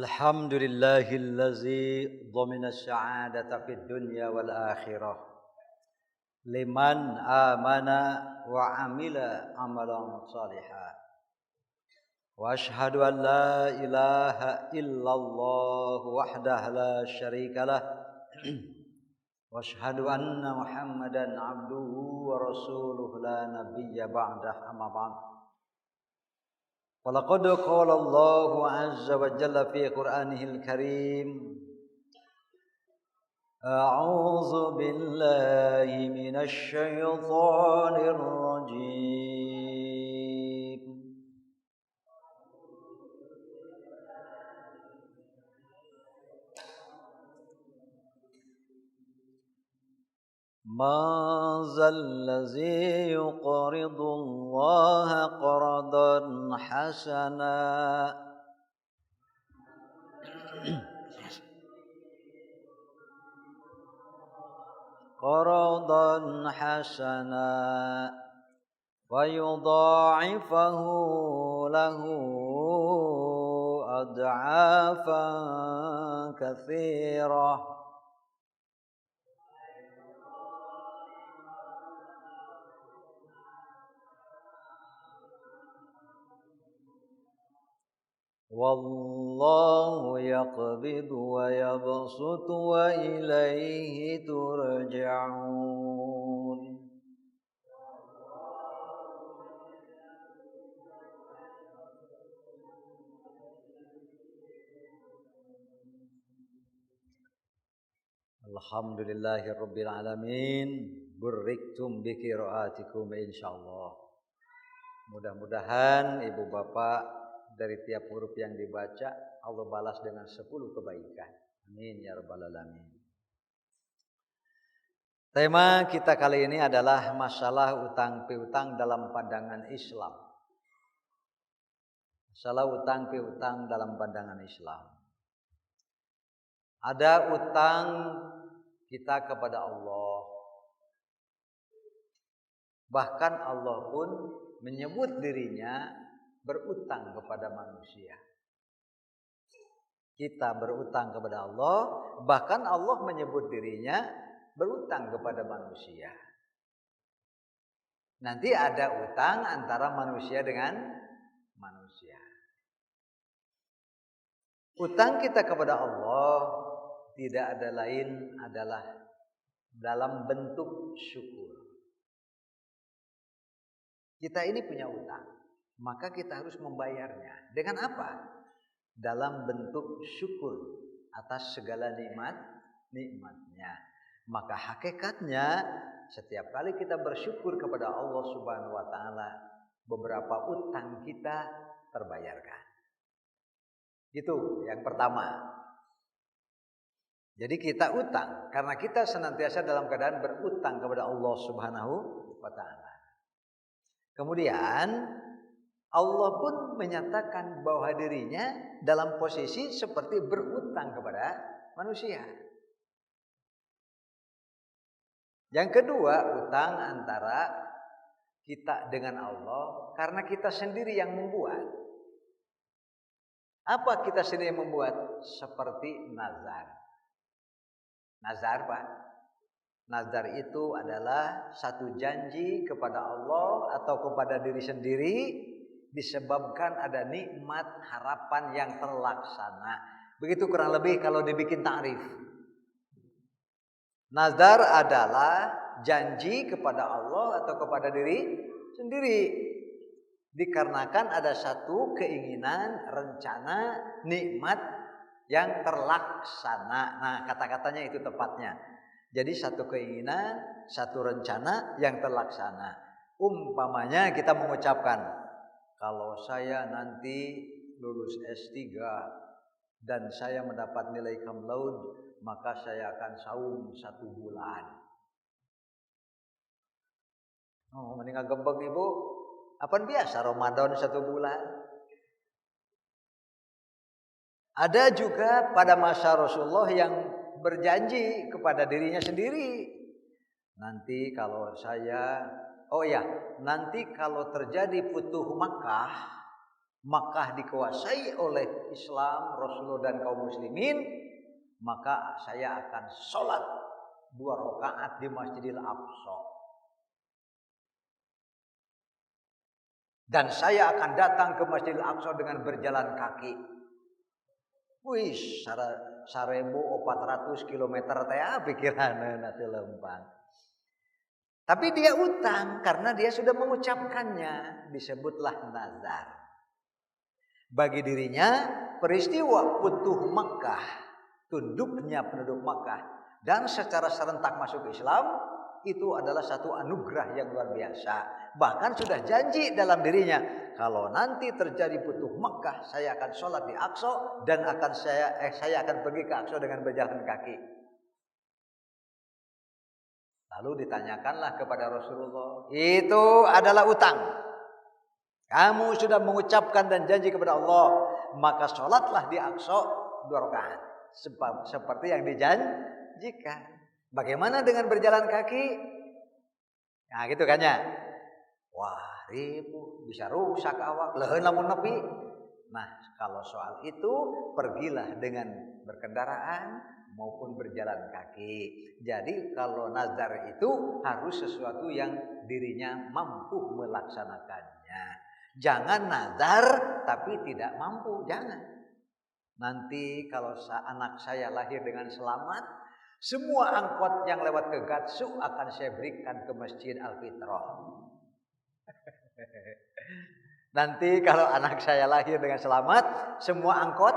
Alhamdulillahillazi dhamina as-sa'adata fid dunya wal akhirah liman amana wa amila amalan shalihan wa ashhadu an la ilaha illallah wahdahu la syarikalah wa ashhadu anna muhammadan abduhu wa rasuluhu la nabiyya ba'dah amma ba'd. Walaqad qala Allahu 'azza wa jalla fi Qur'anihil Karim A'udzu billahi minasy syaithanir rajim. Ma zallazi yuqridu Allaha qardan hasana qardan hasana wa yudha'ifahu lahu ad'afan katsirah. Wallahu yaqbidu wa yabsutu wa ilaihi turja'un. Alhamdulillahirabbil alamin. Burriktum bi qiraatikum insyaallah. Mudah-mudahan ibu bapak dari tiap huruf yang dibaca Allah balas dengan 10 kebaikan. Amin ya rabbal alamin. Tema kita kali ini adalah masalah utang piutang dalam pandangan Islam. Masalah utang piutang dalam pandangan Islam. Ada utang kita kepada Allah. Bahkan Allah pun menyebut dirinya berutang kepada manusia. Kita berutang kepada Allah, bahkan Allah menyebut dirinya berutang kepada manusia. Nanti ada utang antara manusia dengan manusia. Utang kita kepada Allah tidak ada lain adalah dalam bentuk syukur. Kita ini punya utang, maka kita harus membayarnya. Dengan apa? Dalam bentuk syukur atas segala nikmatnya. Maka hakikatnya setiap kali kita bersyukur kepada Allah Subhanahu wa taala, beberapa utang kita terbayarkan. Itu yang pertama. Jadi kita utang karena kita senantiasa dalam keadaan berutang kepada Allah Subhanahu wa taala. Kemudian Allah pun menyatakan bahwa dirinya dalam posisi seperti berutang kepada manusia. Yang kedua, utang antara kita dengan Allah karena kita sendiri yang membuat. Apa kita sendiri yang membuat? Seperti nazar. Nazar, Pak. Nazar itu adalah satu janji kepada Allah atau kepada diri sendiri disebabkan ada nikmat harapan yang terlaksana. Begitu kurang lebih kalau dibikin ta'rif. Nazar adalah janji kepada Allah atau kepada diri sendiri. Dikarenakan ada satu keinginan, rencana, nikmat yang terlaksana. Nah, kata-katanya itu tepatnya. Jadi satu keinginan, satu rencana yang terlaksana. Umpamanya kita mengucapkan, kalau saya nanti lulus S3 dan saya mendapat nilai cum laude, maka saya akan saum 1 bulan. Oh, mendingan gembeng ibu. Apaan biasa Ramadan 1 bulan? Ada juga pada masa Rasulullah yang berjanji kepada dirinya sendiri. Nanti kalau saya, nanti kalau terjadi Futuh Makkah, Makkah dikuasai oleh Islam, Rasulullah dan kaum muslimin, maka saya akan sholat 2 rakaat di Masjidil Aqsa. Dan saya akan datang ke Masjidil Aqsa dengan berjalan kaki. Wih, 1400 kilometer teh pikiranna teh lempang. Tapi dia utang karena dia sudah mengucapkannya, disebutlah nazar. Bagi dirinya peristiwa Futuh Makkah, tunduknya penduduk Makkah dan secara serentak masuk Islam itu adalah satu anugerah yang luar biasa. Bahkan sudah janji dalam dirinya, kalau nanti terjadi Futuh Makkah, saya akan sholat di Aqsa dan saya akan pergi ke Aqsa dengan berjalan kaki. Lalu ditanyakanlah kepada Rasulullah, itu adalah utang. Kamu sudah mengucapkan dan janji kepada Allah, maka sholatlah di Aqsa 2 rakaat seperti yang dijanjikan. Bagaimana dengan berjalan kaki? Nah gitu kan ya. Wah, ribu bisa rusak awak, leuheun lamun nepi. Nah, kalau soal itu pergilah dengan berkendaraan maupun berjalan kaki. Jadi kalau nazar itu harus sesuatu yang dirinya mampu melaksanakannya. Jangan nazar tapi tidak mampu, jangan. Nanti kalau anak saya lahir dengan selamat, semua angkot yang lewat ke Gatsu akan saya berikan ke Masjid Al-Fitrah. Nanti kalau anak saya lahir dengan selamat, semua angkot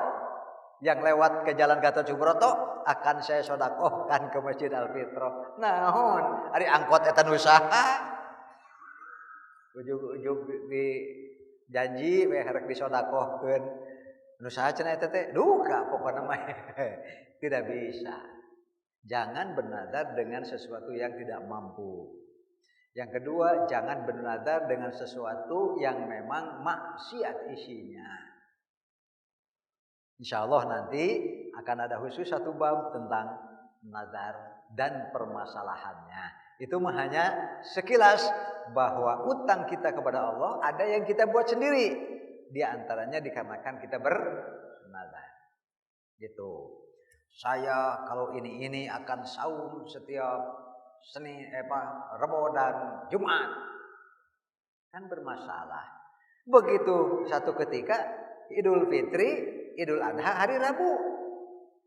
yang lewat ke Jalan Gatot Subroto akan saya sodakohkan ke Masjid Al-Fitrah. Naon, ari angkot eta usaha. Ujug-ujug di janji we harek disodakohkeun. Nu saha cenah eta teh? Duka pokona mah. Tidak bisa. Jangan bernazar dengan sesuatu yang tidak mampu. Yang kedua, jangan bernazar dengan sesuatu yang memang maksiat isinya. Insya Allah nanti akan ada khusus satu bab tentang nazar dan permasalahannya. Itu mah hanya sekilas bahwa utang kita kepada Allah ada yang kita buat sendiri. Di antaranya dikarenakan kita bernazar. Gitu. Saya kalau ini akan saum setiap Rebo dan Jumat. Kan bermasalah. Begitu satu ketika Idul Fitri, Idul Adha hari Rabu.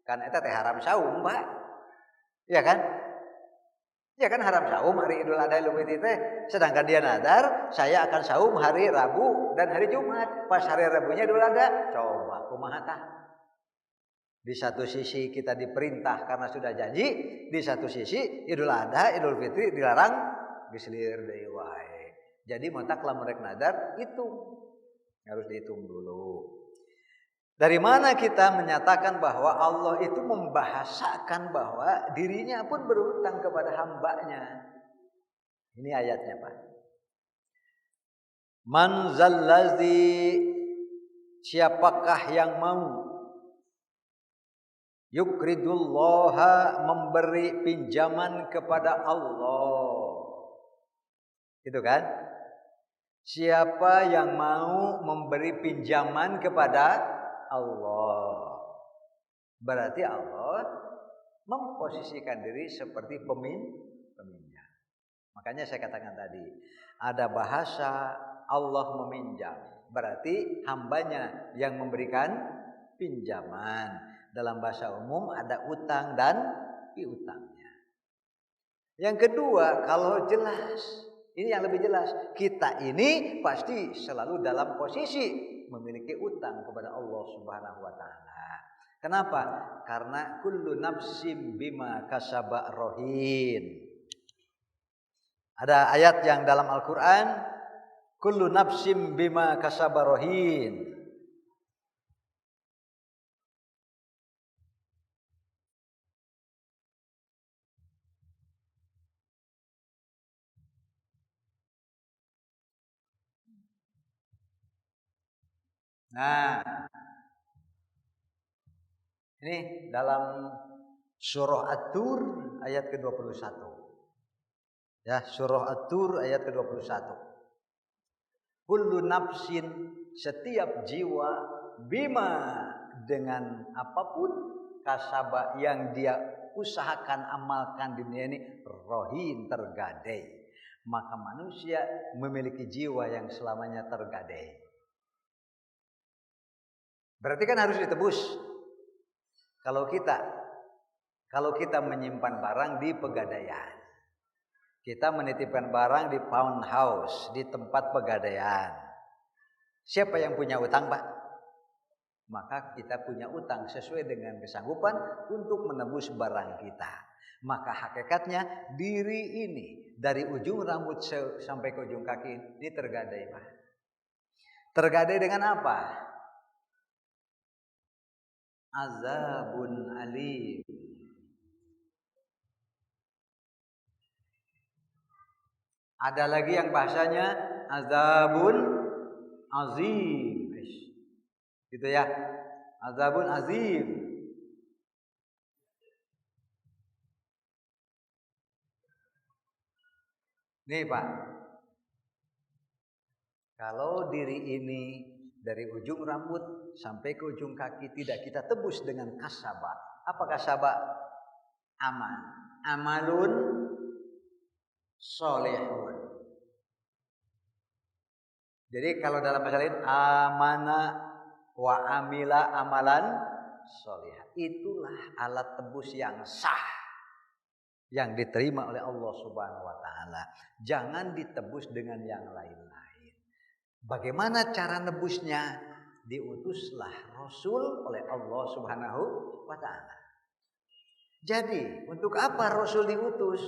Kan eta teh haram saum, Pak. Ya kan? Ya kan haram saum hari Idul Adha Idul Fitri teh. Sedangkan dia nazar, saya akan saum hari Rabu dan hari Jumat. Pas hari Rabunya Idul Adha, coba kumaha tah? Di satu sisi kita diperintah karena sudah janji, di satu sisi Idul Adha, Idul Fitri dilarang diselir deui wae. Jadi matak lamun rek nazar itu harus dihitung dulu. Dari mana kita menyatakan bahwa Allah itu membahasakan bahwa dirinya pun berhutang kepada hambanya? Ini ayatnya, Pak. Man zallazi, siapakah yang mau yukridullaha, memberi pinjaman kepada Allah. Gitu kan? Siapa yang mau memberi pinjaman kepada Allah? Berarti Allah memposisikan diri seperti peminjam. Makanya saya katakan tadi, ada bahasa Allah meminjam. Berarti hambanya yang memberikan pinjaman. Dalam bahasa umum ada utang dan piutangnya. Yang kedua, kalau jelas, ini yang lebih jelas, kita ini pasti selalu dalam posisi memiliki utang kepada Allah Subhanahu wa taala. Kenapa? Karena kullu nafsim bima kasabat rohin. Ada ayat yang dalam Al-Qur'an, kullu nafsim bima kasabat rohin. Nah, ini dalam surah At-Tur ayat ke-21. Ya, surah At-Tur ayat ke-21. Kullu nafsin, setiap jiwa bima dengan apapun kasaba yang dia usahakan amalkan di dunia ini rohin tergadai. Maka manusia memiliki jiwa yang selamanya tergadai. Berarti kan harus ditebus. Kalau kita menyimpan barang di pegadaian, kita menitipkan barang di pawn house, di tempat pegadaian. Siapa yang punya utang, Pak? Maka kita punya utang sesuai dengan kesanggupan untuk menebus barang kita. Maka hakikatnya diri ini dari ujung rambut sampai ke ujung kaki ini tergadai, Pak. Tergadai dengan apa? Azabun alim. Ada lagi yang bahasanya azabun azim. Gitu ya. Azabun azim. Nih Pak. Kalau diri ini dari ujung rambut sampai ke ujung kaki tidak kita tebus dengan kasabah. Apa kasabah? Amal. Amalun solehun. Jadi kalau dalam bahasa lain amana wa amila amalan soleh. Itulah alat tebus yang sah yang diterima oleh Allah Subhanahu wa taala. Jangan ditebus dengan yang lain-lain. Bagaimana cara nebusnya? Diutuslah Rasul oleh Allah Subhanahu wa taala. Jadi, untuk apa Rasul diutus?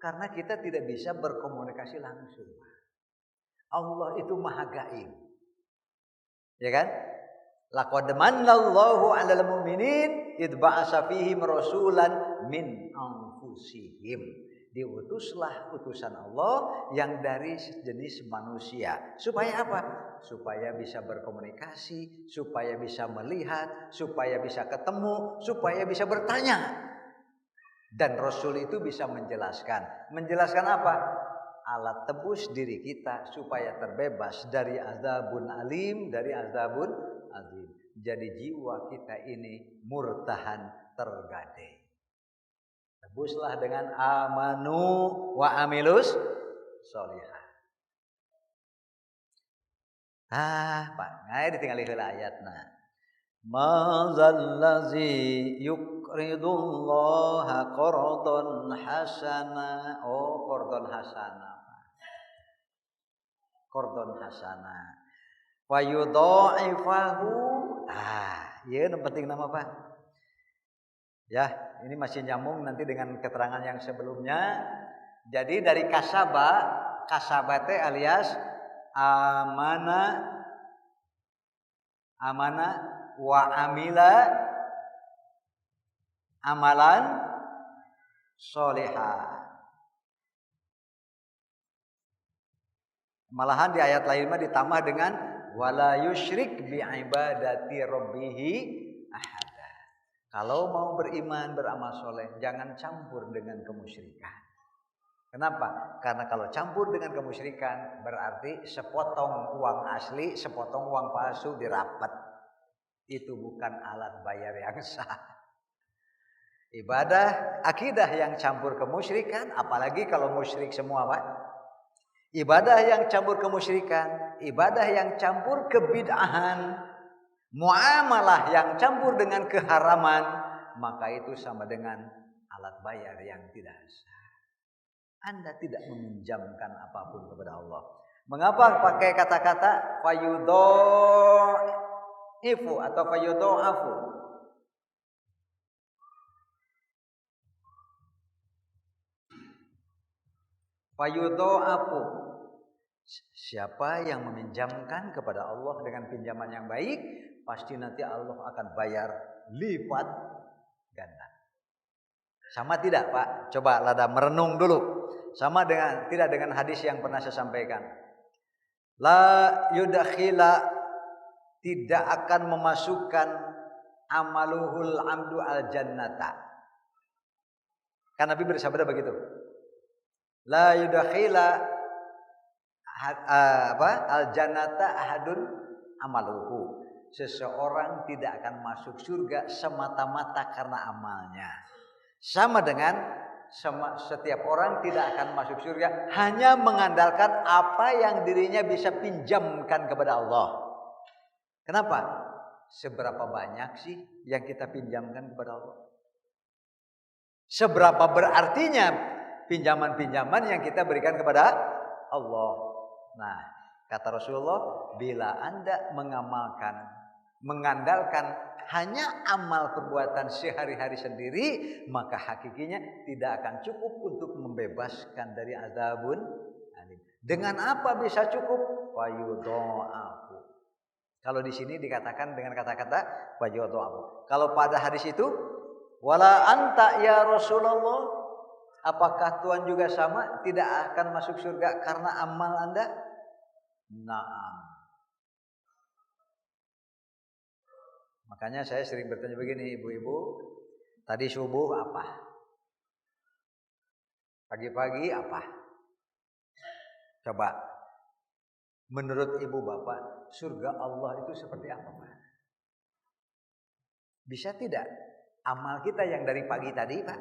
Karena kita tidak bisa berkomunikasi langsung. Allah itu maha gaib. Ya kan? Laqad manallahu 'alal mu'minin id ba'atsa fihim rasulan min anfusihim. Diutuslah utusan Allah yang dari jenis manusia. Supaya apa? Supaya bisa berkomunikasi, supaya bisa melihat, supaya bisa ketemu, supaya bisa bertanya. Dan Rasul itu bisa menjelaskan. Menjelaskan apa? Alat tebus diri kita supaya terbebas dari azabun alim, dari azabun azim. Jadi jiwa kita ini murtahan tergadai. Tebuslah dengan amanu wa amilus solihah. Pak, ngai ditinggali heula ayatna. Mazallazi yuqridullaha qardan hasana. Oh, qardon hasana. Qardon hasana. Wa yudha'ifahu. Ieu nu penting nama Pak. Ya, ini masih nyambung nanti dengan keterangan yang sebelumnya. Jadi dari kasaba teh alias amana wa amila amalan solihah. Malahan di ayat lain mah ditambah dengan wala yusyrik bi ibadati rabbih ahada. Kalau mau beriman beramal soleh jangan campur dengan kemusyrikan. Kenapa? Karena kalau campur dengan kemusyrikan berarti sepotong uang asli, sepotong uang palsu dirapat. Itu bukan alat bayar yang sah. Ibadah akidah yang campur kemusyrikan, apalagi kalau musyrik semua, Pak. Ibadah yang campur kemusyrikan, ibadah yang campur kebid'ahan, muamalah yang campur dengan keharaman, maka itu sama dengan alat bayar yang tidak sah. Anda tidak meminjamkan apapun kepada Allah. Mengapa pakai kata-kata fayudha'ifu atau fayudha'afu? Fayudha'afu. Siapa yang meminjamkan kepada Allah dengan pinjaman yang baik, pasti nanti Allah akan bayar lipat ganda. Sama tidak, Pak? Coba lada merenung dulu. Sama dengan tidak dengan hadis yang pernah saya sampaikan. La yudakhila, tidak akan memasukkan amaluhul amdu al jannata. Kan Nabi bersabda begitu. La yudakhila al jannata ahadun amaluhu. Seseorang tidak akan masuk surga semata-mata karena amalnya. Sama dengan setiap orang tidak akan masuk surga hanya mengandalkan apa yang dirinya bisa pinjamkan kepada Allah. Kenapa? Seberapa banyak sih yang kita pinjamkan kepada Allah? Seberapa berartinya pinjaman-pinjaman yang kita berikan kepada Allah. Nah, kata Rasulullah, bila Anda mengandalkan hanya amal perbuatan sehari-hari sendiri, maka hakikinya tidak akan cukup untuk membebaskan dari azabun alim. Dengan apa bisa cukup? Fayudha'afu. Kalau di sini dikatakan dengan kata-kata fayudha'afu. Kalau pada hadis itu, wala anta ya Rasulullah, apakah Tuhan juga sama tidak akan masuk surga karena amal Anda? Naam. Makanya saya sering bertanya begini, ibu-ibu, tadi subuh apa? Pagi-pagi apa? Coba, menurut ibu bapak, surga Allah itu seperti apa, Pak? Bisa tidak amal kita yang dari pagi tadi, Pak?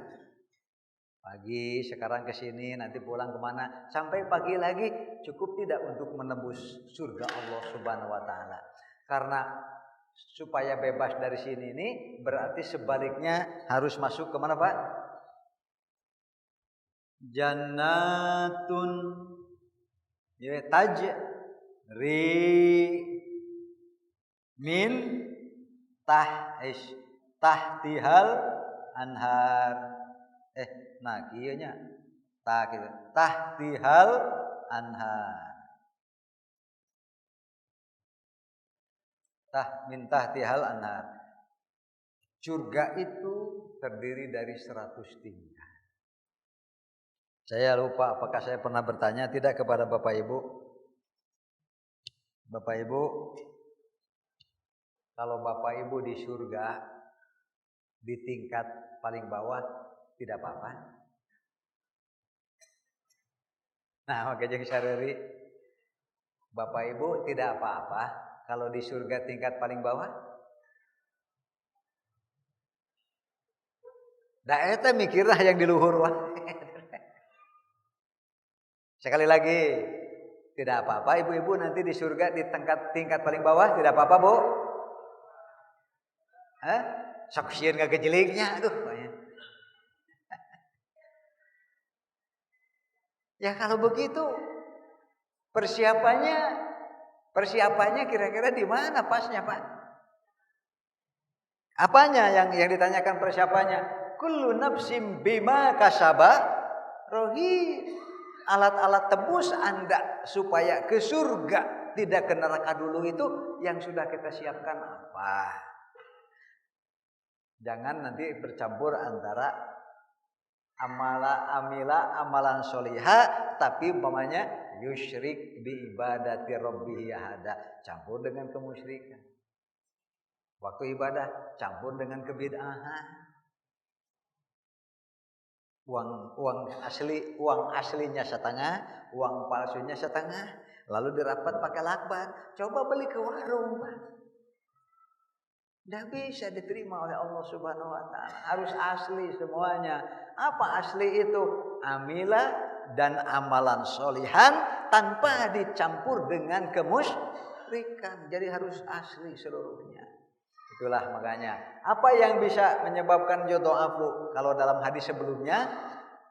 Pagi, sekarang ke sini, nanti pulang kemana? Sampai pagi lagi, cukup tidak untuk menembus surga Allah Subhanahu wa Ta'ala? Karena supaya bebas dari sini ini berarti sebaliknya harus masuk ke mana, Pak? Jannatun tajri min tahtihal anhar. Nah kieu nya tahtihal anhar. Min tahtihal anhar. Surga itu terdiri dari 100 tingkat. Saya lupa apakah saya pernah bertanya tidak kepada Bapak Ibu. Bapak Ibu, kalau Bapak Ibu di surga di tingkat paling bawah tidak apa-apa. Nah, makanya sareri Bapak Ibu tidak apa-apa kalau di surga tingkat paling bawah. Da eta mikirlah yang di luhur wah. Sekali lagi, tidak apa-apa ibu-ibu nanti di surga di tingkat paling bawah, tidak apa-apa, Bu. Sok sieun ngagejelignya aduh. Ya kalau begitu persiapannya kira-kira di mana pasnya, Pak? Apanya yang ditanyakan persiapannya? Kullu nafsim bima kasaba rohin. Alat-alat tebus Anda supaya ke surga, tidak ke neraka dulu itu yang sudah kita siapkan apa? Jangan nanti bercampur antara amalan solihah tapi umpamanya yusyrik bi ibadati rabbih ahada, campur dengan kemusyrikan. Waktu ibadah campur dengan kebid'ahan. Uang aslinya setengah, uang palsunya setengah, lalu dirapat pakai lakban. Coba beli ke warung, Pak. Tidak bisa diterima oleh Allah Subhanahu wa Ta'ala. Harus asli semuanya. Apa asli itu? Amilah dan amalan solihan tanpa dicampur dengan kemusyrikan. Jadi harus asli seluruhnya. Itulah makanya apa yang bisa menyebabkan yudha'afu kalau dalam hadis sebelumnya,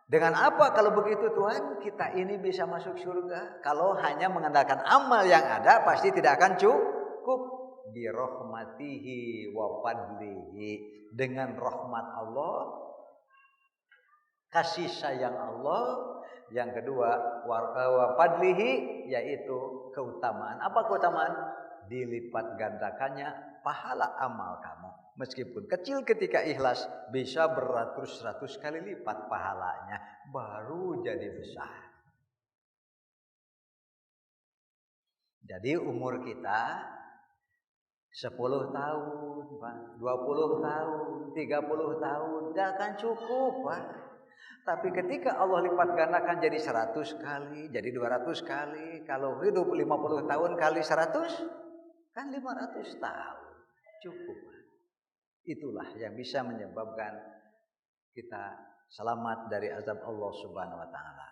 dengan apa kalau begitu Tuhan kita ini bisa masuk surga? Kalau hanya mengandalkan amal yang ada pasti tidak akan cukup. Bi rahmatihi wa fadlihi, dengan rahmat Allah, kasih sayang Allah. Yang kedua wa fadlihi, yaitu keutamaan. Apa keutamaan? Dilipat gandakannya pahala amal kamu. Meskipun kecil ketika ikhlas, bisa beratus-ratus kali lipat pahalanya. Baru jadi besar. Jadi umur kita 10 tahun, 20 tahun, 30 tahun, tidak akan cukup, Pak. Tapi ketika Allah lipat gandakan jadi 100 kali, jadi 200 kali. Kalau hidup 50 tahun kali 100, Kan 500 tahun cukup. Itulah yang bisa menyebabkan kita selamat dari azab Allah Subhanahu wa taala.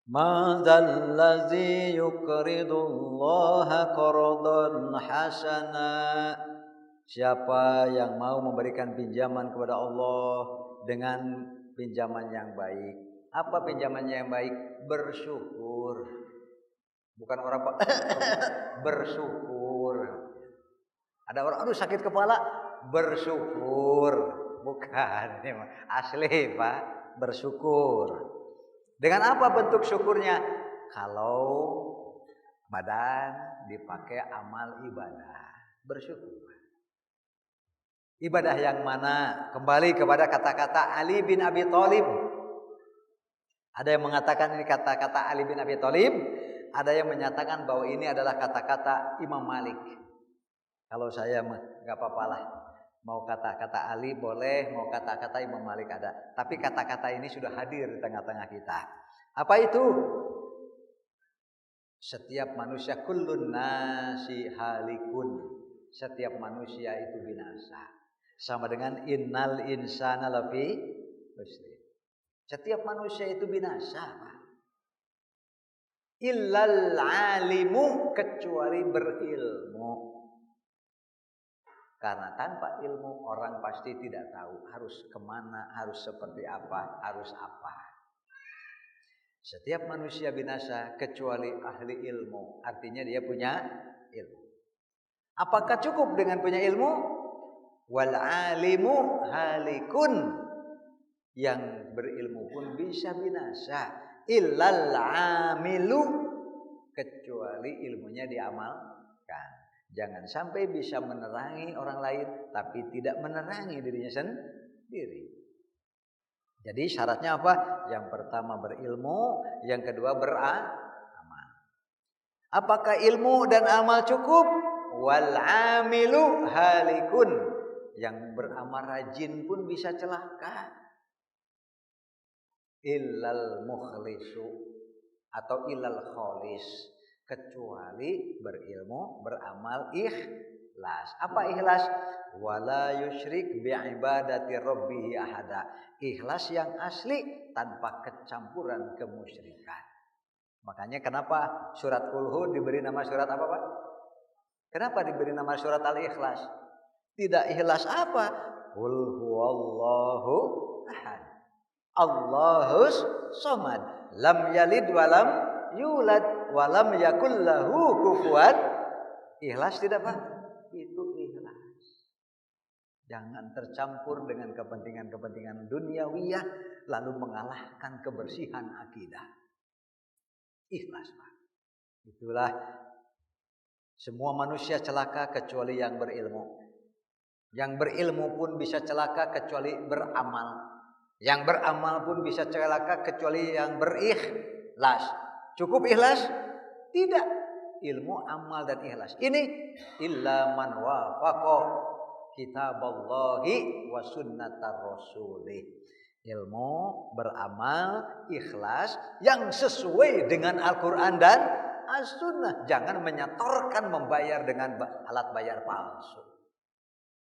Madzal ladzi yuqridullaha qardan hasana. Siapa yang mau memberikan pinjaman kepada Allah dengan pinjaman yang baik. Apa pinjamannya yang baik? Bersyukur. Bukan orang bersyukur. Ada orang aduh sakit kepala, bersyukur. Bukan, asli Pak, bersyukur. Dengan apa bentuk syukurnya? Kalau badan dipakai amal ibadah, bersyukur. Ibadah yang mana? Kembali kepada kata-kata Ali bin Abi Thalib. Ada yang mengatakan ini kata-kata Ali bin Abi Thalib, ada yang menyatakan bahwa ini adalah kata-kata Imam Malik. Kalau saya nggak apa-apa lah. Mau kata-kata Ali boleh, mau kata-kata Imam Malik ada. Tapi kata-kata ini sudah hadir di tengah-tengah kita. Apa itu? Setiap manusia kullun nasi halikun. Setiap manusia itu binasa. Sama dengan innal insana lafi khusr. Setiap manusia itu binasa. Illal alimu, kecuali berilmu. Karena tanpa ilmu orang pasti tidak tahu harus kemana, harus seperti apa, harus apa. Setiap manusia binasa kecuali ahli ilmu. Artinya dia punya ilmu. Apakah cukup dengan punya ilmu? Wal alimu halikun. Yang berilmu pun bisa binasa. Illal amilu, kecuali ilmunya diamalkan. Jangan sampai bisa menerangi orang lain tapi tidak menerangi dirinya sendiri. Jadi syaratnya apa? Yang pertama berilmu, yang kedua beramal. Apakah ilmu dan amal cukup? Wal amilu halikun. Yang beramal rajin pun bisa celaka. Illal mukhlisu atau illal kholis, kecuali berilmu, beramal ikhlas. Apa ikhlas? Wala yusyrik bi'ibadati rabbih ahada. Ikhlas yang asli tanpa kecampuran kemusyrikan. Makanya kenapa surat Qul diberi nama surat apa Pak? Kenapa diberi nama surat Al-Ikhlas? Tidak ikhlas apa? Qul huwallahu ahad. Allahus somad. Lam yalid walam yulad walam yakul lahu kufuwan. Ikhlas tidak Pak? Itu ikhlas. Jangan tercampur dengan kepentingan-kepentingan duniawiyah lalu mengalahkan kebersihan akidah. Ikhlas Pak. Itulah semua manusia celaka kecuali yang berilmu. Yang berilmu pun bisa celaka kecuali beramal. Yang beramal pun bisa celaka kecuali yang berikhlas. Cukup ikhlas? Tidak. Ilmu, amal dan ikhlas. Ini illa man wafaqa kitaballahi wa sunnatar rasulih. Ilmu, beramal, ikhlas yang sesuai dengan Al-Quran dan As-Sunnah. Jangan menyatorkan membayar dengan alat bayar palsu.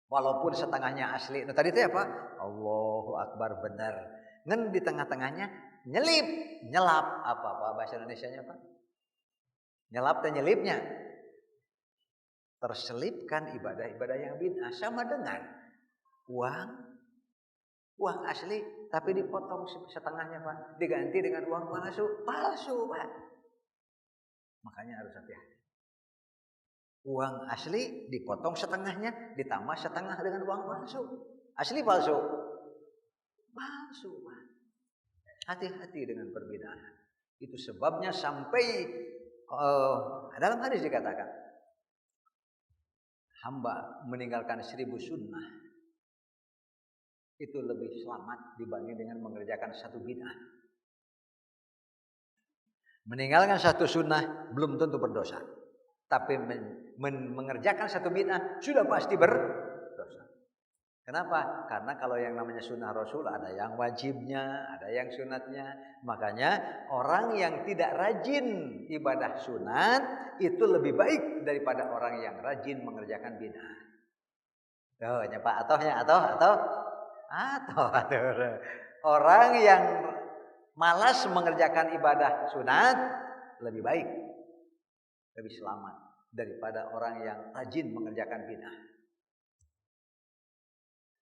Walaupun setengahnya asli. Nah tadi itu apa? Allahu Akbar benar. Ngen di tengah-tengahnya nyelip, nyelap. Apa bahasa Indonesianya Pak? Nyelap dan nyelipnya. Terselipkan ibadah-ibadah yang bid'ah sama dengan uang asli tapi dipotong setengahnya Pak. Diganti dengan uang palsu. Palsu Pak. Makanya harus hati-hati. Uang asli dipotong setengahnya, ditambah setengah dengan uang palsu. Asli palsu? Palsu Pak. Hati-hati dengan perbedaan. Itu sebabnya sampai dalam hadis dikatakan hamba meninggalkan 1000 sunnah itu lebih selamat dibanding dengan mengerjakan satu bid'ah. Meninggalkan satu sunnah belum tentu berdosa. Tapi mengerjakan satu bid'ah sudah pasti berdosa. Kenapa? Karena kalau yang namanya sunnah Rasul ada yang wajibnya, ada yang sunatnya. Makanya orang yang tidak rajin ibadah sunat itu lebih baik daripada orang yang rajin mengerjakan bid'ah. Tuh, nyepak atau. Orang yang malas mengerjakan ibadah sunat lebih baik, lebih selamat daripada orang yang rajin mengerjakan bid'ah.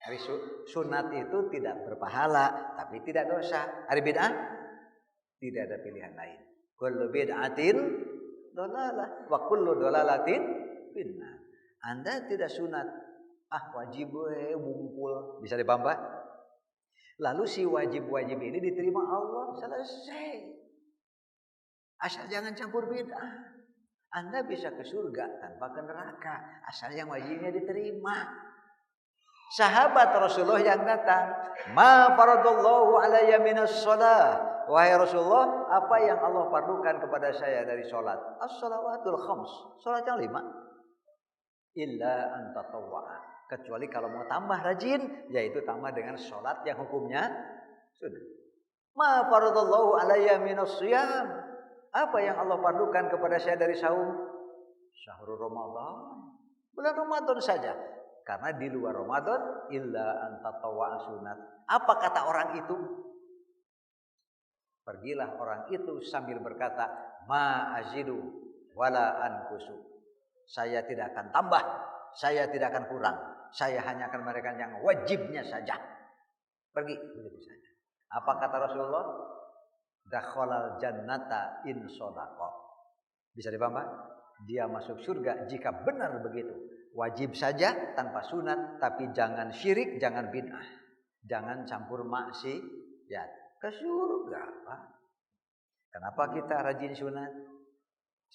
Hari sunat itu tidak berpahala, tapi tidak dosa. Hari bid'ah tidak ada pilihan lain. Kullu bid'atin dolalah, wa kullu dolalatin finnar. Anda tidak sunat, wajib bungkul, bisa dibambah. Lalu si wajib-wajib ini diterima Allah, selesai. Asal jangan campur bid'ah. Anda bisa ke surga tanpa ke neraka, asal yang wajibnya diterima. Sahabat Rasulullah yang datang, ma faradallahu alayya minas shalah. Wahai Rasulullah, apa yang Allah fardukan kepada saya dari salat? As-shalawatul khams, salat yang 5. Illa an tatawwa'a, kecuali kalau mau tambah rajin, yaitu tambah dengan salat yang hukumnya sunnah. Ma faradallahu alayya minas shiyam, apa yang Allah fardukan kepada saya dari saum? Syahrul Ramadan, bulan Ramadan saja. Karena di luar Ramadan illa an tatawwa'a sunat. Apa kata orang itu? Pergilah orang itu sambil berkata, ma azidu wala anqusu. Saya tidak akan tambah, saya tidak akan kurang. Saya hanya akan memberikan yang wajibnya saja. Pergi begitu saja. Apa kata Rasulullah? Dakhalal jannata in shadaqa. Bisa dipahami? Dia masuk surga jika benar begitu. Wajib saja tanpa sunat, tapi jangan syirik, jangan bid'ah, jangan campur maksiat. Ke surga, Pak. Kenapa kita rajin sunat?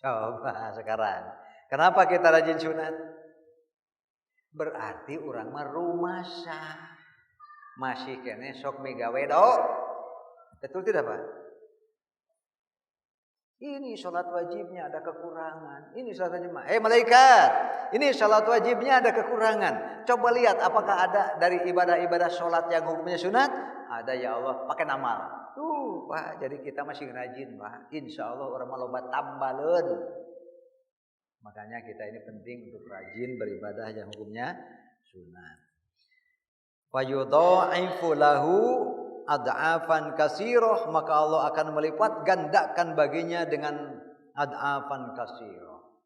Coba sekarang. Kenapa kita rajin sunat? Berarti orang mah rumasa. Masih kene sok migawe do. Betul tidak, Pak? Ini sholat wajibnya ada kekurangan. Ini sholat wajibnya. Malaikat, ini sholat wajibnya ada kekurangan. Coba lihat apakah ada dari ibadah-ibadah sholat yang hukumnya sunat. Ada ya Allah, pakai namal. Tuh Pak, jadi kita masih rajin Pak. Insya Allah orang malobat tambaleun. Makanya kita ini penting untuk rajin beribadah yang hukumnya sunat. Fa yudha'ifu lahu ad'afan katsiroh, maka Allah akan melipat gandakan baginya dengan ad'afan katsiroh.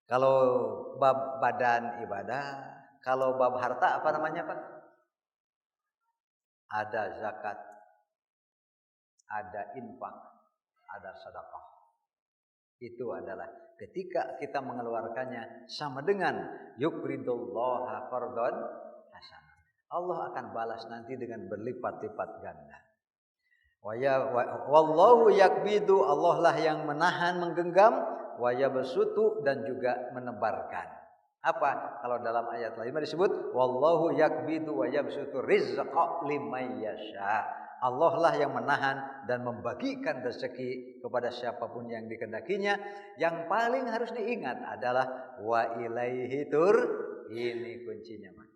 Kalau bab badan ibadah, kalau bab harta apa namanya Pak? Ada zakat, ada infak, ada sedekah. Itu adalah ketika kita mengeluarkannya sama dengan yuqridullaha qardhan hasan. Allah akan balas nanti dengan berlipat-lipat ganda. Wallahu yakbidu, Allah lah yang menahan, menggenggam, wa yabsutu, dan juga menebarkan. Apa? Kalau dalam ayat lain disebut wallahu yakbidu wa yabsutu rizqa liman yasha. Allah lah yang menahan dan membagikan rezeki kepada siapapun yang dikehendakinya. Yang paling harus diingat adalah wa ilaihi tur. Ini kuncinya, Mas.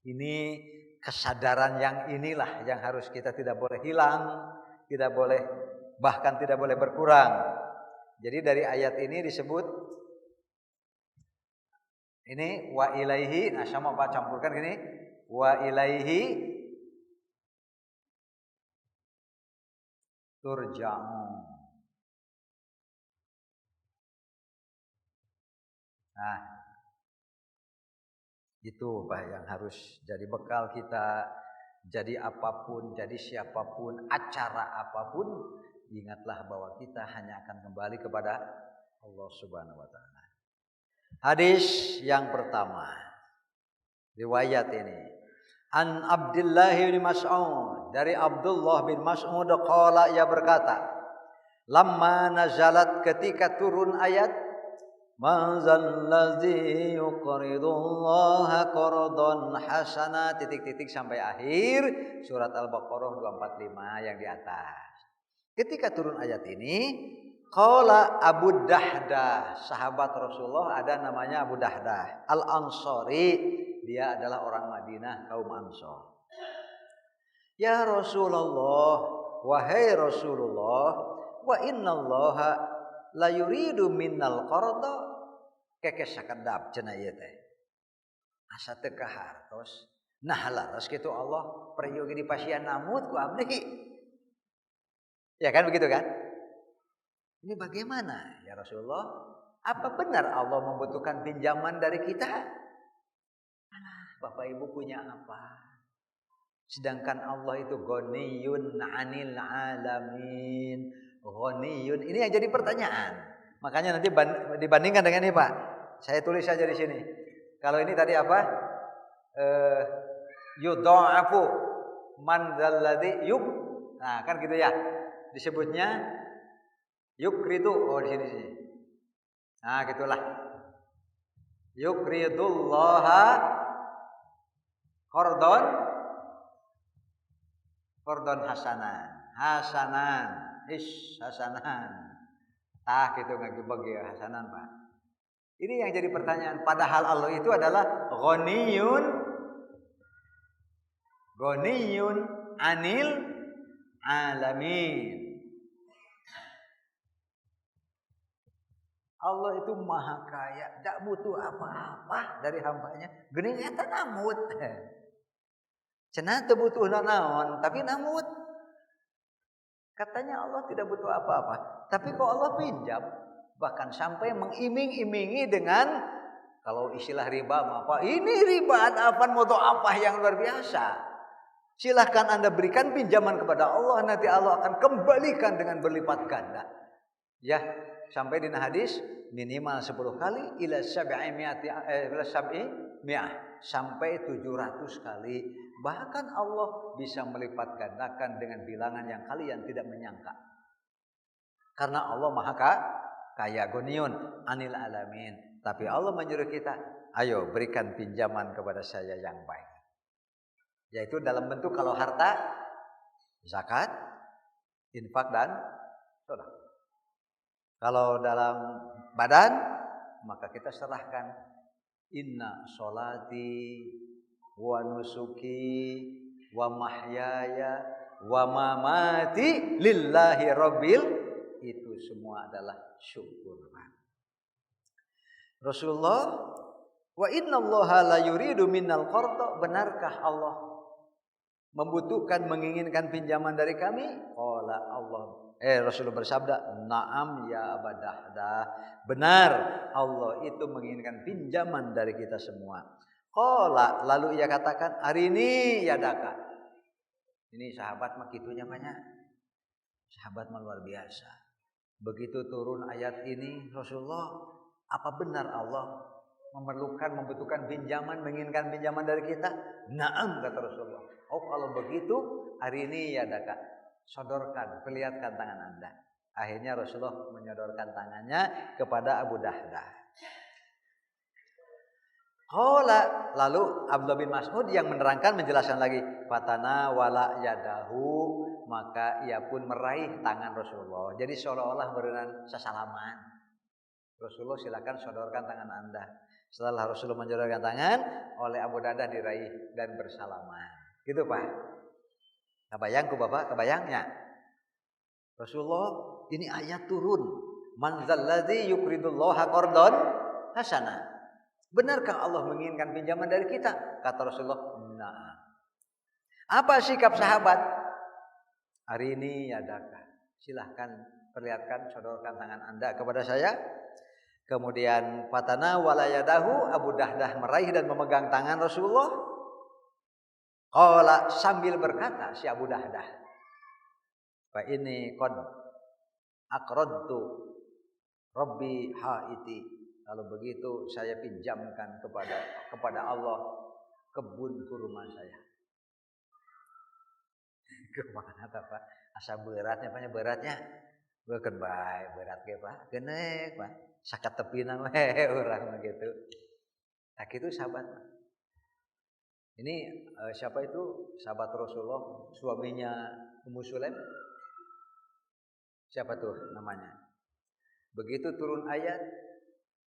Ini kesadaran yang inilah yang harus kita tidak boleh hilang, tidak boleh, bahkan tidak boleh berkurang. Jadi dari ayat ini disebut ini wa ilaihi, nah sama Pak campurkan gini, wa ilaihi turja'un. Nah, itu Pak yang harus jadi bekal kita. Jadi apapun, jadi siapapun, acara apapun, ingatlah bahwa kita hanya akan kembali kepada Allah Subhanahu wa taala. Hadis yang pertama, riwayat ini an Abdullah bin Mas'ud, dari Abdullah bin Mas'ud qala, ia berkata, lamma nazalat, ketika turun ayat Manzal ladzi yuqridullaha qardan hasana titik-titik sampai akhir surat Al-Baqarah 245 yang di atas. Ketika turun ayat ini, qala Abu Dahdah, sahabat Rasulullah ada namanya Abu Dahdah Al-Ansari, dia adalah orang Madinah, kaum Ansor. Ya Rasulullah, wahai Rasulullah, wa innallaha la yuridu minnal qarda keke sakedap cenah ieu teh. Asa teu kahartos. Nah laras kitu Allah peryogi dipasihan namut ku abdi. Ya kan begitu kan? Ini bagaimana ya Rasulullah? Apa benar Allah membutuhkan pinjaman dari kita? Alah, Bapak Ibu punya apa? Sedangkan Allah itu ghaniyun 'anil 'alamin. Ghaniyun. Ini yang jadi pertanyaan. Makanya nanti dibandingkan dengan ini, Pak. Saya tulis saja di sini. Kalau ini tadi apa? Yudha'afu man dzalladzi yuk. Nah, kan gitu ya. Disebutnya yukridu. Oh, di sini. Nah, gitulah. Yukridullaha qardon hasanan. Gitu ngagebeg ya hasanan, Pak. Ini yang jadi pertanyaan. Padahal Allah itu adalah ghaniyun 'anil 'alamin. Allah itu maha kaya, tidak butuh apa-apa dari hambanya. Geuning eta namut. Cenah teu butuh naon, tapi namut. Katanya Allah tidak butuh apa-apa, tapi kok Allah pinjam, bahkan sampai mengiming-imingi dengan kalau istilah riba apa? Ini riba apa moto apa yang luar biasa. Silahkan Anda berikan pinjaman kepada Allah, nanti Allah akan kembalikan dengan berlipat ganda. Ya, sampai di hadis minimal 10 kali ila 700 sampai 700 kali. Bahkan Allah bisa melipat gandakan dengan bilangan yang kalian tidak menyangka. Karena Allah Maha Kaya, ghaniyun 'anil 'alamin. Tapi Allah menyuruh kita, ayo berikan pinjaman kepada saya yang baik. Yaitu dalam bentuk kalau harta, zakat, infak dan sedekah. Kalau dalam badan, maka kita serahkan. Inna sholati wa nusuki wa mahyaya wa mamati lillahi rabbil. Itu semua adalah syukur. Rasulullah, wa innallaha la yuridu minnal qarda. Benarkah Allah membutuhkan, menginginkan pinjaman dari kami? Qala Allah. Rasulullah bersabda, "Na'am ya Aba Dahdah." Benar, Allah itu menginginkan pinjaman dari kita semua. Qala, lalu ia katakan, "Arini yadaka." Ini sahabat mah kitunya banyak. Sahabat mah luar biasa. Begitu turun ayat ini, Rasulullah, apa benar Allah membutuhkan pinjaman, menginginkan pinjaman dari kita? Na'am, kata Rasulullah. Oh, kalau begitu, arini yadaka. Sodorkan, perlihatkan tangan Anda. Akhirnya Rasulullah menyodorkan tangannya kepada Abu Dahdah. Lalu Abdullah bin Mas'ud yang menerangkan, menjelaskan lagi, fatana wala yadahu, maka ia pun meraih tangan Rasulullah. Jadi seolah-olah berenang sesalaman. Rasulullah silakan sodorkan tangan Anda. Setelah Rasulullah menyodorkan tangan, oleh Abu Dahdah diraih dan bersalaman. Gitu, Pak. Kebayangku Bapak, kebayangnya. Rasulullah, ini ayat turun. Man dzalladzi yuqridullaha qardon hasanah. Benarkah Allah menginginkan pinjaman dari kita? Kata Rasulullah, nah. Apa sikap sahabat? Hari ini yadaka. Silahkan perlihatkan, sodorkan tangan Anda kepada saya. Kemudian fatana walayadahu, Abu Dahdah meraih dan memegang tangan Rasulullah. Qala, sambil berkata si Abu Dahdah, fa ini qad aqradtu rabbi haiti. Kalau begitu saya pinjamkan kepada Allah kebun kurma saya. Kemana Pak? Asa beratnya, apanya beratnya? Bukan bae, berat ge Pak. Genek Pak. Sakat tepina we urang begitu. Nah kitu sahabat. Ini siapa itu? Sahabat Rasulullah, suaminya Ummu Sulaim. Siapa tuh namanya? Begitu turun ayat,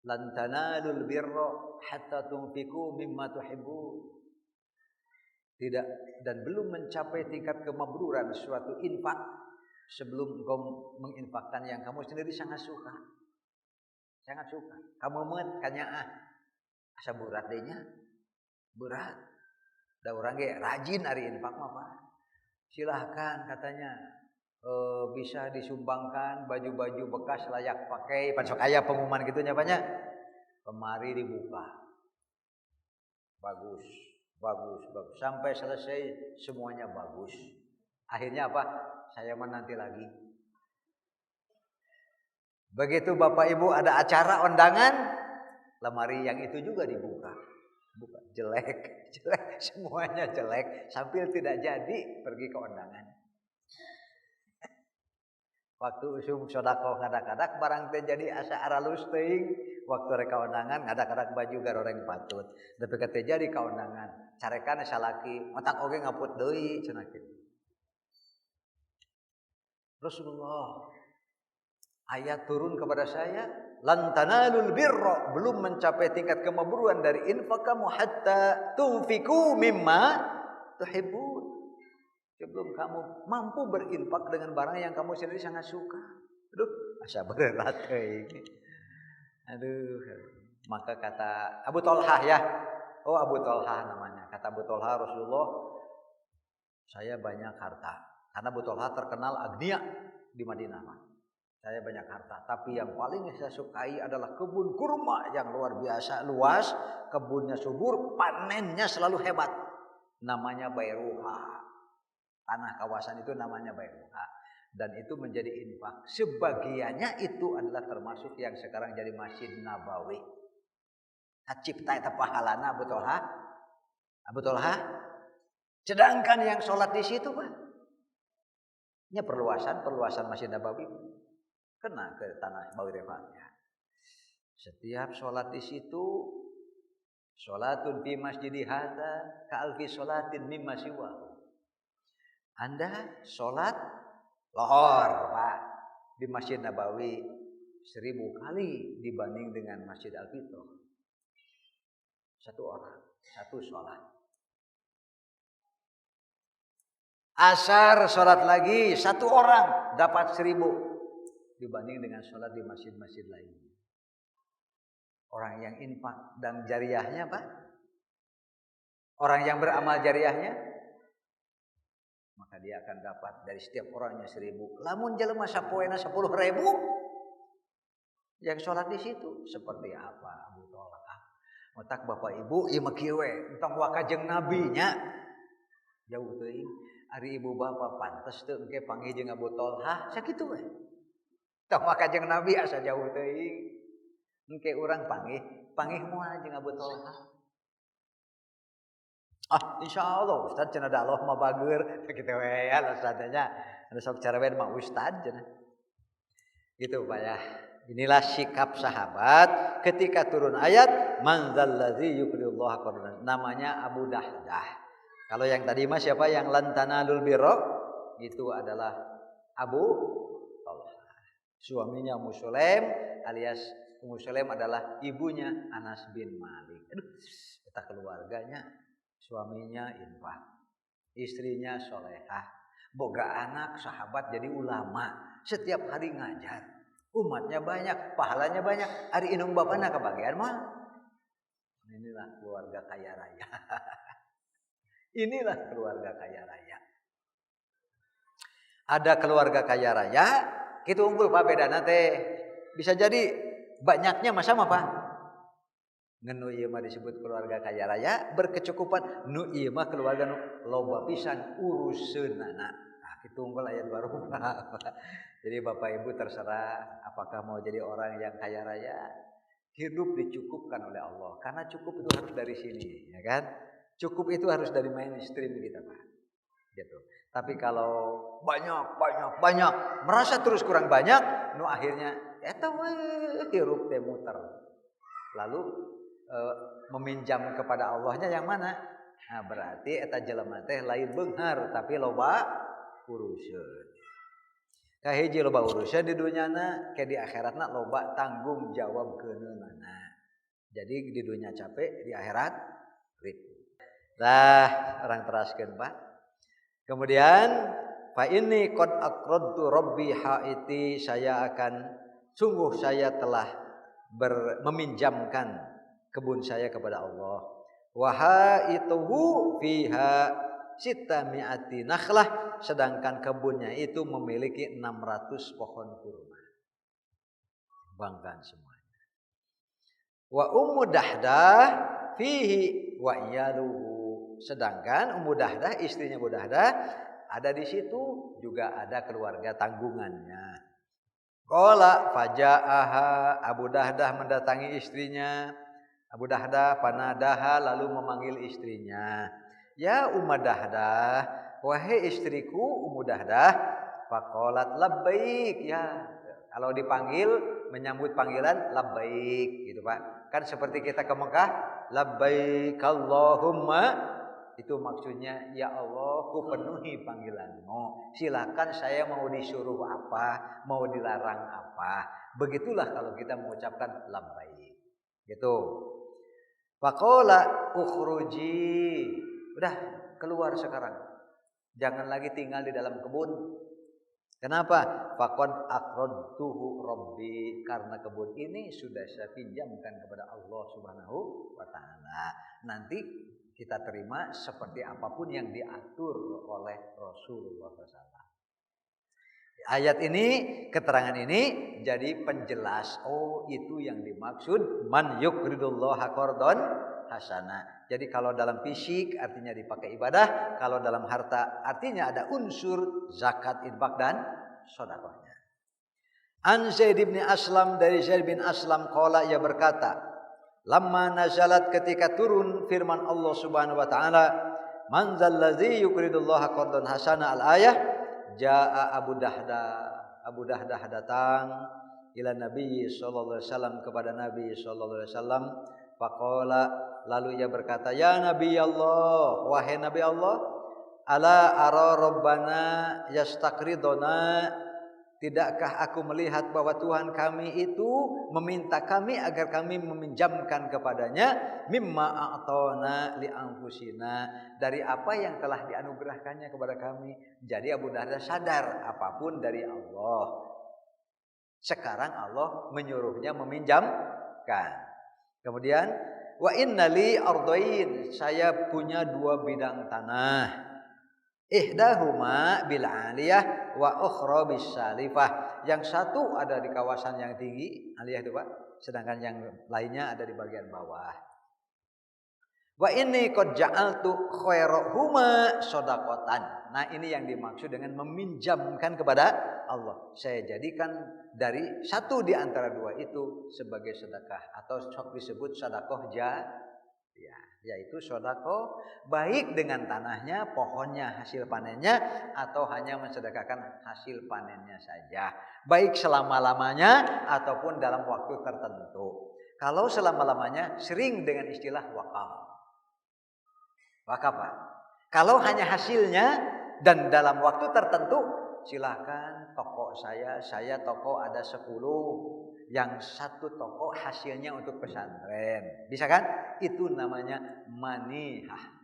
Lan tanalul birra hatta tunfiqu mimma tuhibbun. Tidak, dan belum mencapai tingkat kemabruran suatu infak sebelum engkau menginfakkan yang kamu sendiri sangat suka. Sangat suka. Kamu kanya asa berat deh nya. Berat. Da urang ge rajin ari infak mah Pak. Silahkan katanya bisa disumbangkan baju-baju bekas layak pakai. Pan sok aya pengumuman gitunya Pak nya. Lemari dibuka. Bagus. Sampai selesai semuanya bagus. Akhirnya apa? Saya menanti lagi. Begitu Bapak Ibu ada acara undangan, lemari yang itu juga dibuka. Buka jelek, semuanya jelek. Sambil tidak jadi pergi ke undangan. Waktu usum sodako ngadak-ngadak barang teh jadi asa aralus teuing. Waktu reka undangan ngadak-ngadak baju garoreng patut. Tapi kate jadi ka undangan, carekan salaki, otak oge ngaput deui cenah kitu. Rasulullah ayat turun kepada saya, lan tanalul birra, belum mencapai tingkat kemabruan dari infak kamu hatta tunfiqu mimma tuhibbun. Sebelum kamu mampu berinfak dengan barang yang kamu sendiri sangat suka. Aduh, asa berat ini. Aduh, maka kata Abu Thalhah ya. Oh, Abu Thalhah namanya. Kata Abu Thalhah, Rasulullah, saya banyak harta. Karena Abu Thalhah terkenal agnia di Madinah. Saya banyak harta, tapi yang paling saya sukai adalah kebun kurma yang luar biasa luas, kebunnya subur, panennya selalu hebat. Namanya Bairuha. Tanah kawasan itu namanya Bairuha. Dan itu menjadi infak. Sebagiannya itu adalah termasuk yang sekarang jadi Masjid Nabawi. Cipta eta pahalana Abu Thalhah. Abu Thalhah. Sedangkan yang sholat di situ Pak, nya perluasan Masjid Nabawi kena ke tanah Bairuha. Setiap sholat di situ, sholatun fi masjidi hadza ka alfi sholatin mimma siwa. Anda sholat lohor Pak di Masjid Nabawi 1000 kali dibanding dengan Masjid Al-Fitrah. Satu orang, satu sholat. Asar sholat lagi, satu orang dapat 1000 dibanding dengan sholat di masjid-masjid lain. Orang yang infak dan jariahnya Pak, orang yang beramal jariahnya, maka dia akan dapat dari setiap orangnya 1000. Lamun jelema sapoena 10.000 yang sholat di situ seperti apa Abu Thalhah? Otak Bapak Ibu ieu mah kieu we, entong wakajeng nabi nya. Jauh teuing ari ibu bapak pantes teu engke panggih jeung Abu Thalhah sakitu we. Tong wakajeng nabi asa jauh teuing. Engke urang panggih moal jeung Abu Thalhah. Insyaallah Ustaz cenah da Allah mah bageur kitu we ya Ustaznya. Anu sok carewen mah Ustaz cenah. Gitu Pak ya. Inilah sikap sahabat ketika turun ayat man dzalladzi yuqridullaha qardan. Namanya Abu Dahdah. Kalau yang tadi Mas siapa yang lantanalul birra? Itu adalah Abu Thalhah. Suaminya Ummu Sulaim alias Ummu Sulaim adalah ibunya Anas bin Malik. Aduh, kita keluarganya. Suaminya infak, istrinya solehah, boga anak sahabat jadi ulama, setiap hari ngajar, umatnya banyak, pahalanya banyak. Ari indung bapana kebagian mah. Inilah keluarga kaya raya. Inilah keluarga kaya raya. Ada keluarga kaya raya, kita unggul Pak bedana teh. Bisa jadi banyaknya masa mah Pak. Ngan ieu mah disebut keluarga kaya raya berkecukupan, nu ieu mah keluarga nu loba pisan uruseunana. Nah, kitu unggul aya dua rupa. Jadi Bapak Ibu terserah apakah mau jadi orang yang kaya raya, hidup dicukupkan oleh Allah. Karena cukup itu harus dari sini, ya kan? Cukup itu harus dari mainstream kita, Pak. Gitu. Tapi kalau banyak, merasa terus kurang banyak, nu akhirnya eta we hirup teh muter. Lalu meminjam kepada Allahnya yang mana? Nah, berarti eta jelema teh lain beunghar tapi loba urusan. Kahiji loba urusan di dunyana, ke di akhiratna loba tanggung jawab keunana. Jadi di dunia capek, di akhirat ribu. Dah orang teraskeun Pak. Kemudian fa inni qad aqradtu rabbi haiti, saya akan sungguh saya telah meminjamkan kebun saya kepada Allah. Wa haituhu fiha sitami'ati nakhlah, sedangkan kebunnya itu memiliki 600 pohon kurma. Banggaan semuanya. Wa Ummu Dahdah fihi wa iyaluhu, sedangkan Ummu Dahdah istrinya Abu Dahdah ada di situ, juga ada keluarga tanggungannya. Qala faja'aha, Abu Dahdah mendatangi istrinya. Abu Dahdah panadaha, lalu memanggil istrinya. Ya Ummu Dahdah, wahai istriku Ummu Dahdah. Faqalat labbaik, ya. Kalau dipanggil menyambut panggilan labbaik gitu Pak. Kan seperti kita ke Mekah, labbaik Allahumma, itu maksudnya ya Allah, ku penuhi panggilanmu. Silakan saya mau disuruh apa, mau dilarang apa. Begitulah kalau kita mengucapkan labbaik. Gitu. Faqala ukhruji, udah keluar sekarang. Jangan lagi tinggal di dalam kebun. Kenapa? Faqad aqradtuhu rabbi, karena kebun ini sudah saya pinjamkan kepada Allah Subhanahu wa taala. Nanti kita terima seperti apapun yang diatur oleh Rasulullah SAW. Ayat ini, keterangan ini jadi penjelas. Oh, itu yang dimaksud man yuqridullaha qardon hasana. Jadi kalau dalam fisik artinya dipakai ibadah, kalau dalam harta artinya ada unsur zakat, infak dan sedekahnya. An Zaid bin Aslam, dari Zaid bin Aslam qala, ia berkata, lamma nazalat, ketika turun firman Allah Subhanahu wa taala, man zallazi yuqridullaha qardon hasana, al-ayah, jaa Abu Dahdah. Abu Dahdah datang ila Nabi sallallahu alaihi wasallam, kepada Nabi sallallahu alaihi wasallam. Faqala, lalu ia berkata, ya Nabi Allah, wahai Nabi Allah, ala ara rabbana yastaqriduna, tidakkah aku melihat bahwa Tuhan kami itu meminta kami agar kami meminjamkan kepadanya mimma a'tana li anfusina, dari apa yang telah dianugerahkannya kepada kami. Jadi Abu Dahdah sadar apapun dari Allah. Sekarang Allah menyuruhnya meminjamkan. Kemudian wa innali ardain, saya punya 2 bidang tanah. Ihdahuma bil aliyah wa ukhra bis salifah. Yang satu ada di kawasan yang tinggi, aliyah itu Pak, sedangkan yang lainnya ada di bagian bawah. Wa inni qad ja'altu khairahuma shadaqatan. Nah, ini yang dimaksud dengan meminjamkan kepada Allah. Saya jadikan dari satu di antara 2 itu sebagai sedekah, atau disebut sedekah jariyah, yaitu sedekah baik dengan tanahnya, pohonnya, hasil panennya, atau hanya mensedekahkan hasil panennya saja, baik selama-lamanya ataupun dalam waktu tertentu. Kalau selama-lamanya sering dengan istilah wakaf. Wakaf Pak. Kalau hanya hasilnya dan dalam waktu tertentu, silakan toko saya toko ada 10, yang 1 toko hasilnya untuk pesantren. Bisa kan? Itu namanya manihah.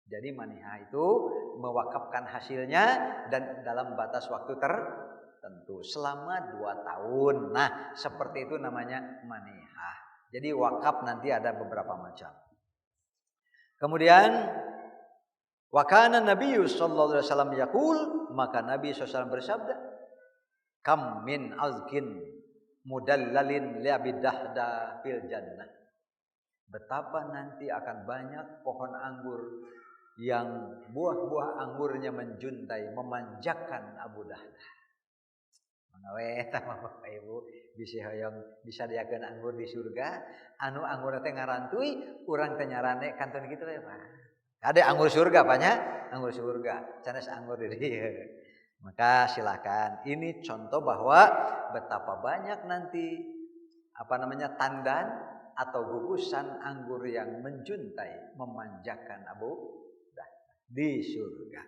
Jadi manihah itu mewakafkan hasilnya dan dalam batas waktu tertentu selama 2 tahun. Nah, seperti itu namanya manihah. Jadi wakaf nanti ada beberapa macam. Kemudian wa kana Nabi sallallahu alaihi wasallam yaqul, maka Nabi SAW bersabda, kam min azkin mudallalin li Abi Dahdah fil jannah. Betapa nanti akan banyak pohon anggur yang buah-buah anggurnya menjuntai, memanjakan Abu Dahdah. Mangaweh tah Bapak Ibu bisa hoyong bisa diakeun anggur di surga, anu anggur teh ngarantuy, urang teh nyarane kanton kitu we Pak. Ada anggur surga banyak, anggur surga, sanes anggur di dieu. Maka silakan. Ini contoh bahwa betapa banyak nanti tandan atau gugusan anggur yang menjuntai, memanjakan Abu Dahdah di surga.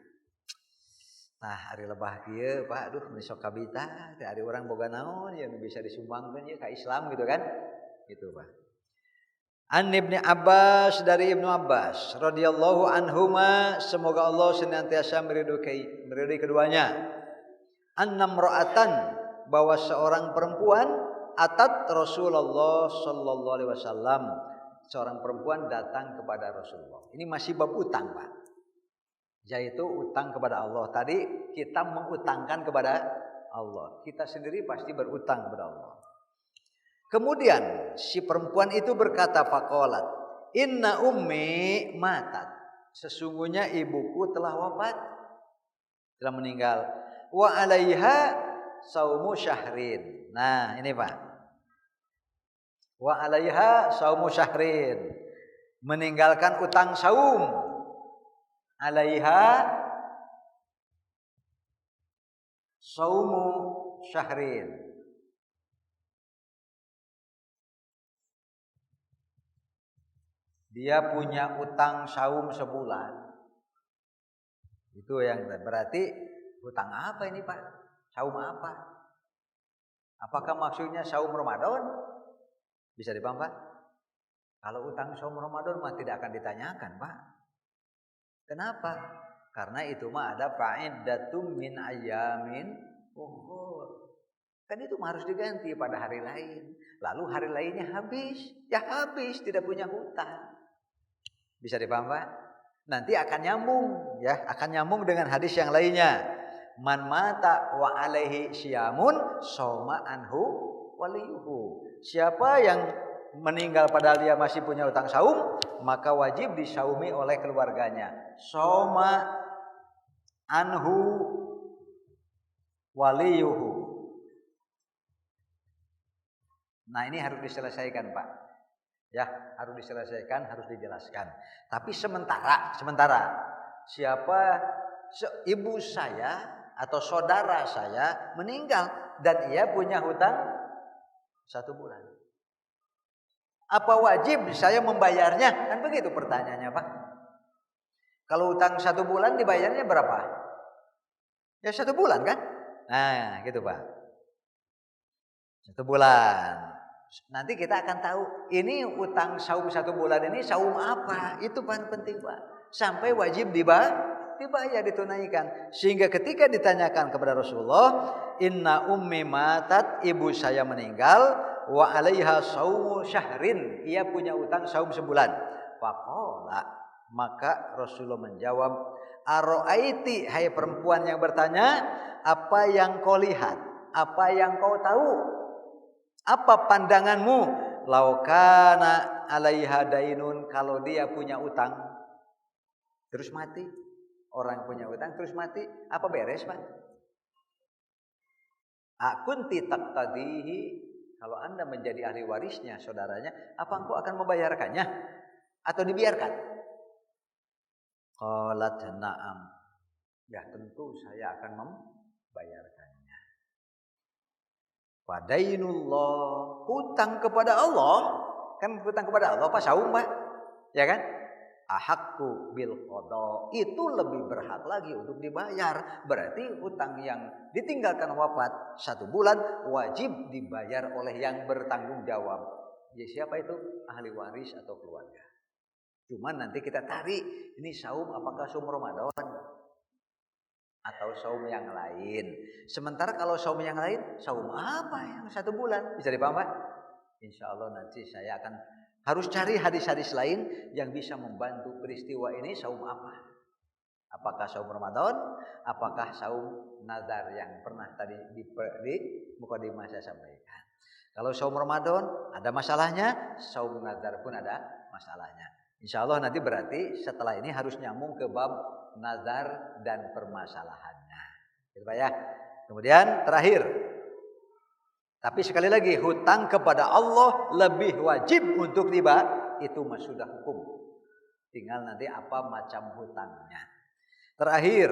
Nah, hari lebah kieu Pak, aduh besok kabita, teh ari urang boga naon ya bisa disumbangkeun ya ka Islam gitu kan. Gitu Pak. An Ibnu Abbas, dari Ibnu Abbas radhiyallahu anhuma, semoga Allah senantiasa meridhoi keduanya. Annam ra'atan, bahwa seorang perempuan atat Rasulullah sallallahu alaihi wasallam, seorang perempuan datang kepada Rasulullah. Ini masih bab utang Pak, yaitu utang kepada Allah. Tadi kita mengutangkan kepada Allah, kita sendiri pasti berutang kepada Allah. Kemudian si perempuan itu berkata, faqalat inna ummi matat, sesungguhnya ibuku telah wafat, telah meninggal. Wa alaiha saumu syahrin. Nah ini Pak, wa alaiha saumu syahrin, meninggalkan utang saum. Alaiha saumu syahrin, dia punya utang saum sebulan. Itu yang berarti utang apa ini Pak? Saum apa? Apakah maksudnya saum Ramadan? Bisa dipaham Pak? Kalau utang saum Ramadan mah tidak akan ditanyakan Pak. Kenapa? Karena itu mah ada fa'iddatum min ayyamin ukhur. Kan itu mah harus diganti pada hari lain. Lalu hari lainnya habis, ya habis, tidak punya hutang. Bisa dipaham Pak? Nanti akan nyambung ya, akan nyambung dengan hadis yang lainnya. Man mata wa alaihi syamun soma anhu waliyuhu. Siapa yang meninggal padahal dia masih punya utang saum, maka wajib disaumi oleh keluarganya. Soma anhu waliyuhu. Nah ini harus diselesaikan Pak. Ya, harus diselesaikan, harus dijelaskan. Tapi sementara siapa ibu saya atau saudara saya meninggal dan ia punya hutang 1 bulan. Apa wajib saya membayarnya? Kan begitu pertanyaannya Pak. Kalau hutang 1 bulan dibayarnya berapa? Ya 1 bulan kan? Nah gitu Pak. 1 bulan. Nanti kita akan tahu ini utang saum 1 bulan ini saum apa. Itu paling penting Pak. Sampai wajib dibayar, ditunaikan. Sehingga ketika ditanyakan kepada Rasulullah, inna ummi matat, ibu saya meninggal, wa alaiha saumu syahrin, ia punya utang saum sebulan. Faqala, maka Rasulullah menjawab, aro'aiti, hai perempuan yang bertanya, apa yang kau lihat, apa yang kau tahu? Apa pandanganmu? Laukana alaiha dainun, kalau dia punya utang terus mati, orang punya utang terus mati, apa beres Pak? Akunti taqtadihi, kalau Anda menjadi ahli warisnya saudaranya, apa engkau akan membayarkannya atau dibiarkan? Qalat na'am, ya tentu saya akan membayarkannya. Fadainullah, hutang kepada Allah, kan hutang kepada Allah apa saum Pak? Ya kan? Ahaqqu bil qada, itu lebih berhak lagi untuk dibayar. Berarti hutang yang ditinggalkan wafat 1 bulan wajib dibayar oleh yang bertanggung jawab. Ya siapa itu? Ahli waris atau keluarga. Cuman nanti kita tarik, ini saum apakah saum Ramadan atau saum yang lain. Sementara kalau saum yang lain, saum apa yang 1 bulan? Bisa dipaham Pak? Insya Allah nanti saya akan harus cari hadis-hadis lain yang bisa membantu peristiwa ini. Saum apa? Apakah saum Ramadan? Apakah saum nazar yang pernah tadi di mukadimah saya sampaikan? Kalau saum Ramadan ada masalahnya, saum nazar pun ada masalahnya. Insya Allah nanti berarti setelah ini harus nyambung ke bab nazar dan permasalahannya. Gitu Pak ya. Kemudian terakhir, tapi sekali lagi hutang kepada Allah lebih wajib untuk dibayar. Itu mah sudah hukum. Tinggal nanti apa macam hutangnya. Terakhir,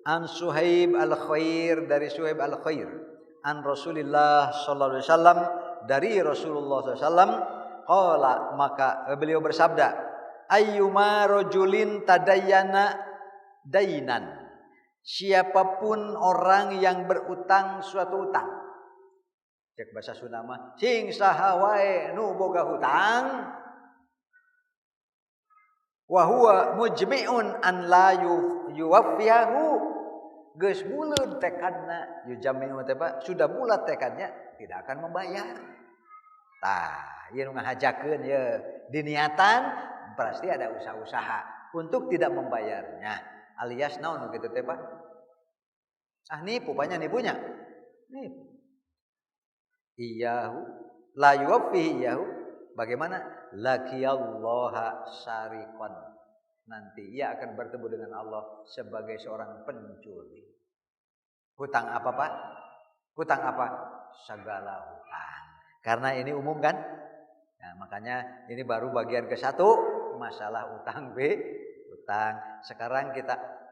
an Suhaib al-Khair, dari Suhaib al-Khair, an Rasulullah sallallahu alaihi wasallam, dari Rasulullah sallallahu alaihi wasallam, qala, maka beliau bersabda, ayyuma rajulin tadayyana dainan, siapapun orang yang berutang suatu utang. Cek bahasa Sunda mah, sing saha wae nu boga hutang wa huwa mujmi'un an la yuwaffiyahu, geus buleud tekadna, yujami'u teh sudah bulat tekadnya tidak akan membayar. Tah, ieu nu ngahajakeun ye diniatan pasti ada usaha-usaha untuk tidak membayarnya. Alias naon kitu teh Pak? Ah nipu, banyak nipunya. Nipu. Iyahu la yuwaffihi iyahu. Bagaimana? Laqiyallaha syariqan. Nanti ia akan bertemu dengan Allah sebagai seorang pencuri. Hutang apa Pak? Hutang apa? Segala hutang. Karena ini umum kan? Nah, makanya ini baru bagian ke-1 masalah utang utang. Sekarang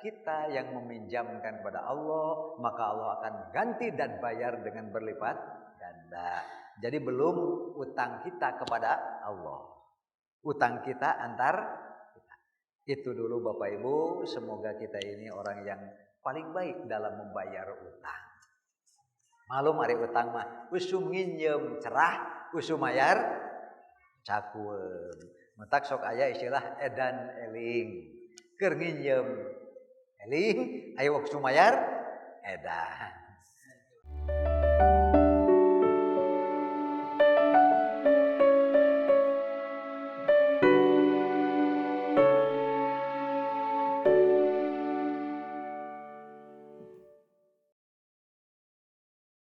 kita yang meminjamkan kepada Allah, maka Allah akan ganti dan bayar dengan berlipat ganda. Jadi belum utang kita kepada Allah. Utang kita antar kita. Itu dulu Bapak Ibu, semoga kita ini orang yang paling baik dalam membayar utang. Malum ari utang mah usum nginjem cerah, usum mayar cakueum. Mentak sok aya istilah edan eling. Keur nginjem eling, aya waktu mayar edan.